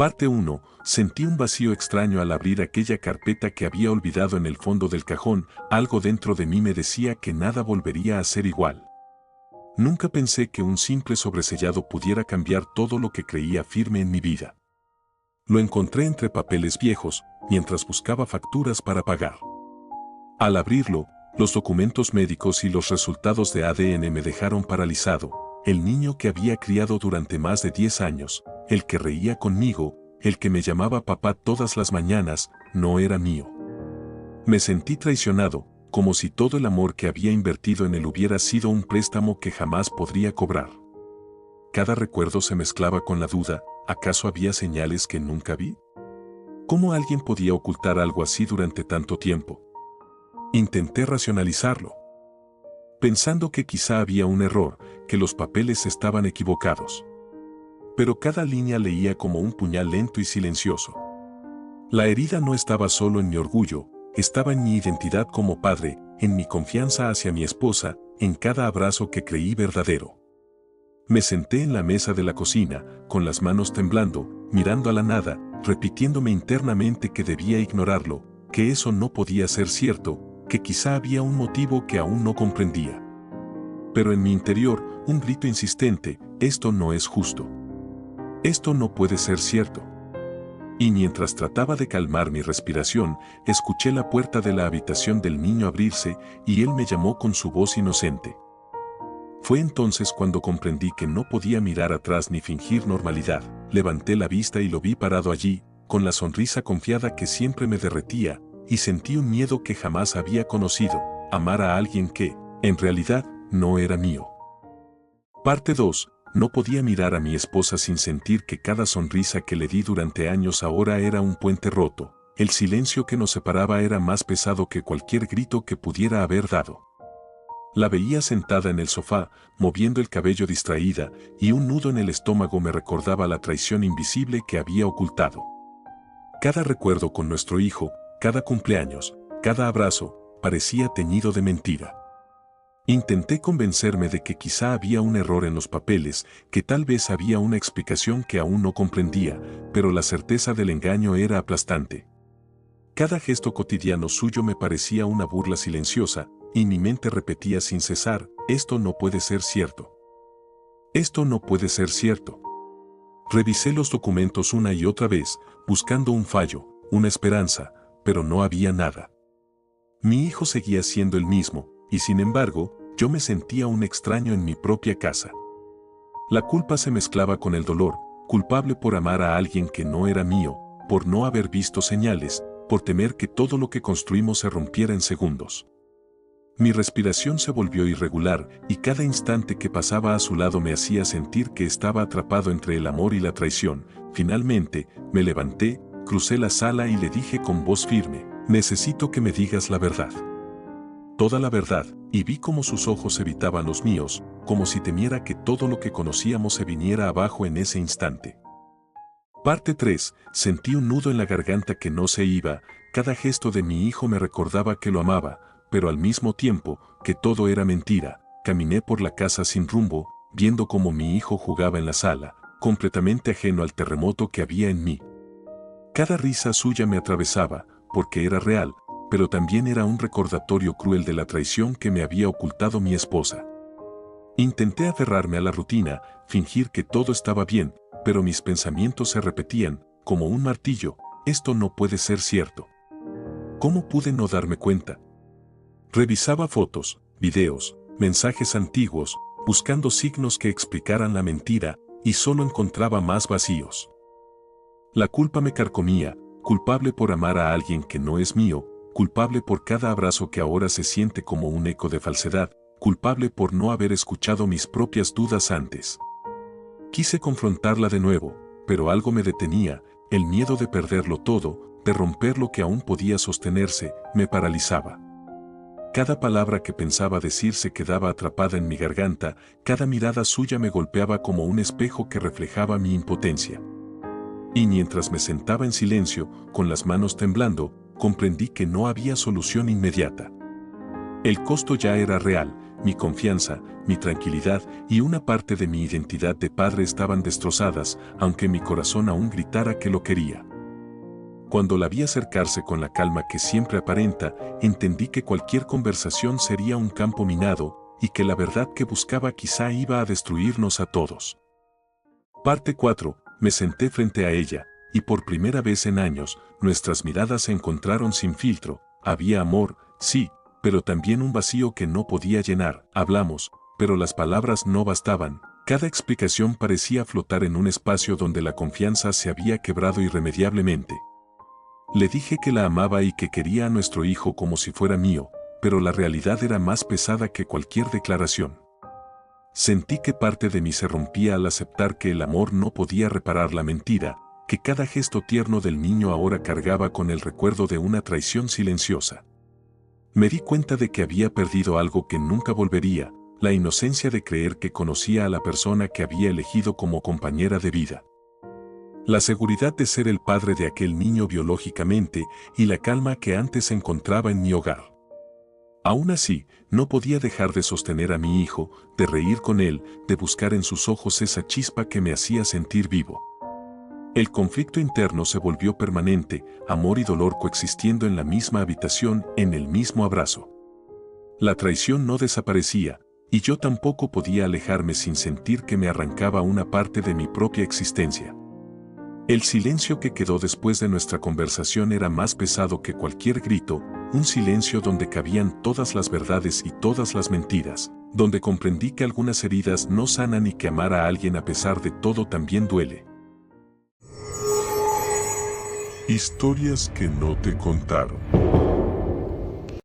Parte 1. Sentí un vacío extraño al abrir aquella carpeta que había olvidado en el fondo del cajón. Algo dentro de mí me decía que nada volvería a ser igual. Nunca pensé que un simple sobresellado pudiera cambiar todo lo que creía firme en mi vida. Lo encontré entre papeles viejos, mientras buscaba facturas para pagar. Al abrirlo, los documentos médicos y los resultados de ADN me dejaron paralizado. El niño que había criado durante más de 10 años, el que reía conmigo, el que me llamaba papá todas las mañanas, no era mío. Me sentí traicionado, como si todo el amor que había invertido en él hubiera sido un préstamo que jamás podría cobrar. Cada recuerdo se mezclaba con la duda, ¿acaso había señales que nunca vi? ¿Cómo alguien podía ocultar algo así durante tanto tiempo? Intenté racionalizarlo, pensando que quizá había un error, que los papeles estaban equivocados. Pero cada línea leía como un puñal lento y silencioso. La herida no estaba solo en mi orgullo, estaba en mi identidad como padre, en mi confianza hacia mi esposa, en cada abrazo que creí verdadero. Me senté en la mesa de la cocina, con las manos temblando, mirando a la nada, repitiéndome internamente que debía ignorarlo, que eso no podía ser cierto, que quizá había un motivo que aún no comprendía. Pero en mi interior, un grito insistente, esto no es justo. Esto no puede ser cierto. Y mientras trataba de calmar mi respiración, escuché la puerta de la habitación del niño abrirse y él me llamó con su voz inocente. Fue entonces cuando comprendí que no podía mirar atrás ni fingir normalidad. Levanté la vista y lo vi parado allí, con la sonrisa confiada que siempre me derretía, y sentí un miedo que jamás había conocido, amar a alguien que, en realidad, no era mío. Parte 2. No podía mirar a mi esposa sin sentir que cada sonrisa que le di durante años ahora era un puente roto. El silencio que nos separaba era más pesado que cualquier grito que pudiera haber dado. La veía sentada en el sofá, moviendo el cabello distraída, y un nudo en el estómago me recordaba la traición invisible que había ocultado. Cada recuerdo con nuestro hijo, cada cumpleaños, cada abrazo, parecía teñido de mentira. Intenté convencerme de que quizá había un error en los papeles, que tal vez había una explicación que aún no comprendía, pero la certeza del engaño era aplastante. Cada gesto cotidiano suyo me parecía una burla silenciosa, y mi mente repetía sin cesar, esto no puede ser cierto. Esto no puede ser cierto. Revisé los documentos una y otra vez, buscando un fallo, una esperanza, pero no había nada. Mi hijo seguía siendo el mismo, y sin embargo, yo me sentía un extraño en mi propia casa. La culpa se mezclaba con el dolor, culpable por amar a alguien que no era mío, por no haber visto señales, por temer que todo lo que construimos se rompiera en segundos. Mi respiración se volvió irregular, y cada instante que pasaba a su lado me hacía sentir que estaba atrapado entre el amor y la traición. Finalmente, me levanté, crucé la sala y le dije con voz firme, necesito que me digas la verdad. Toda la verdad, y vi cómo sus ojos evitaban los míos, como si temiera que todo lo que conocíamos se viniera abajo en ese instante. Parte 3. Sentí un nudo en la garganta que no se iba, cada gesto de mi hijo me recordaba que lo amaba, pero al mismo tiempo, que todo era mentira. Caminé por la casa sin rumbo, viendo cómo mi hijo jugaba en la sala, completamente ajeno al terremoto que había en mí. Cada risa suya me atravesaba, porque era real, pero también era un recordatorio cruel de la traición que me había ocultado mi esposa. Intenté aferrarme a la rutina, fingir que todo estaba bien, pero mis pensamientos se repetían, como un martillo, esto no puede ser cierto. ¿Cómo pude no darme cuenta? Revisaba fotos, videos, mensajes antiguos, buscando signos que explicaran la mentira, y solo encontraba más vacíos. La culpa me carcomía, culpable por amar a alguien que no es mío, culpable por cada abrazo que ahora se siente como un eco de falsedad, culpable por no haber escuchado mis propias dudas antes. Quise confrontarla de nuevo, pero algo me detenía, el miedo de perderlo todo, de romper lo que aún podía sostenerse, me paralizaba. Cada palabra que pensaba decir se quedaba atrapada en mi garganta, cada mirada suya me golpeaba como un espejo que reflejaba mi impotencia. Y mientras me sentaba en silencio, con las manos temblando, comprendí que no había solución inmediata. El costo ya era real, mi confianza, mi tranquilidad y una parte de mi identidad de padre estaban destrozadas, aunque mi corazón aún gritara que lo quería. Cuando la vi acercarse con la calma que siempre aparenta, entendí que cualquier conversación sería un campo minado y que la verdad que buscaba quizá iba a destruirnos a todos. Parte 4. Me senté frente a ella, y por primera vez en años, nuestras miradas se encontraron sin filtro. Había amor, sí, pero también un vacío que no podía llenar. Hablamos, pero las palabras no bastaban. Cada explicación parecía flotar en un espacio donde la confianza se había quebrado irremediablemente. Le dije que la amaba y que quería a nuestro hijo como si fuera mío, pero la realidad era más pesada que cualquier declaración. Sentí que parte de mí se rompía al aceptar que el amor no podía reparar la mentira, que cada gesto tierno del niño ahora cargaba con el recuerdo de una traición silenciosa. Me di cuenta de que había perdido algo que nunca volvería, la inocencia de creer que conocía a la persona que había elegido como compañera de vida. La seguridad de ser el padre de aquel niño biológicamente y la calma que antes encontraba en mi hogar. Aún así, no podía dejar de sostener a mi hijo, de reír con él, de buscar en sus ojos esa chispa que me hacía sentir vivo. El conflicto interno se volvió permanente, amor y dolor coexistiendo en la misma habitación, en el mismo abrazo. La traición no desaparecía, y yo tampoco podía alejarme sin sentir que me arrancaba una parte de mi propia existencia. El silencio que quedó después de nuestra conversación era más pesado que cualquier grito, un silencio donde cabían todas las verdades y todas las mentiras, donde comprendí que algunas heridas no sanan y que amar a alguien a pesar de todo también duele. Historias que no te contaron.